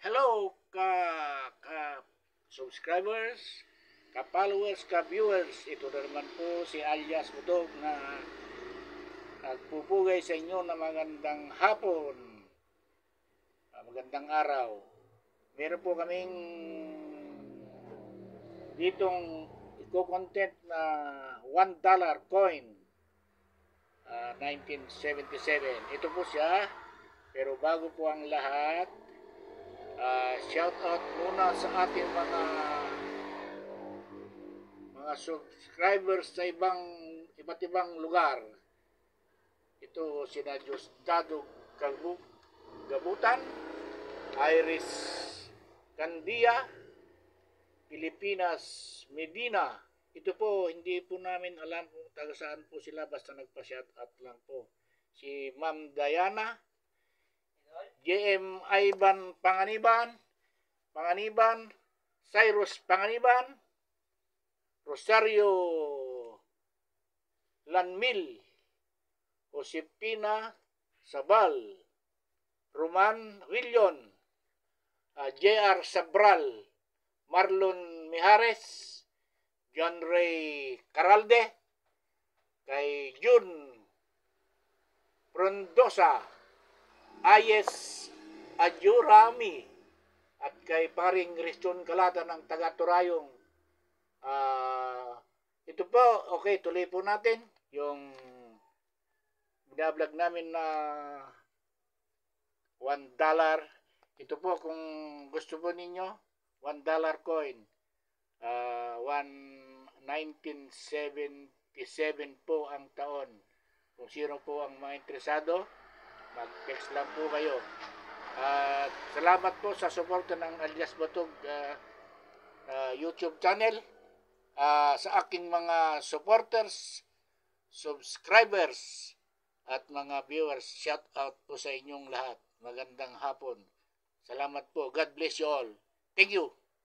Hello subscribers, ka-followers, ka-viewers. Ito na naman po si alias Budog na nagpupugay sa inyo na magandang hapon, magandang araw. Meron po kaming ditong i-content na $1 coin, 1977. Ito po siya. Pero bago po ang lahat, shout out muna sa ating mga subscribers sa iba't ibang lugar. Ito sina Diosdado Gabutan, Iris Candia, Pilipinas Medina. Ito po, hindi po namin alam kung taga saan po sila, basta nagpa-shout out lang po. Si Ma'am Diana, JM Ivan Panganiban, Cyrus Panganiban, Rosario Lanmil, Josepina Sabal, Roman Willion, JR Sabral, Marlon Mijares, John Ray Caralde, kay Jun Frondosa, Ayes Adjurami, at kay paring Riston Kalata ng taga Turayong. Ito po, okay, tuloy po natin yung binablog namin na $1. Ito po, kung gusto po ninyo, $1 coin, 1977 po ang taon. Kung sino po ang mga interesado, mag-text lang po kayo. Salamat po sa suporta ng alias Budog YouTube channel. Sa aking mga supporters, subscribers, at mga viewers, shout out po sa inyong lahat. Magandang hapon. Salamat po. God bless you all. Thank you.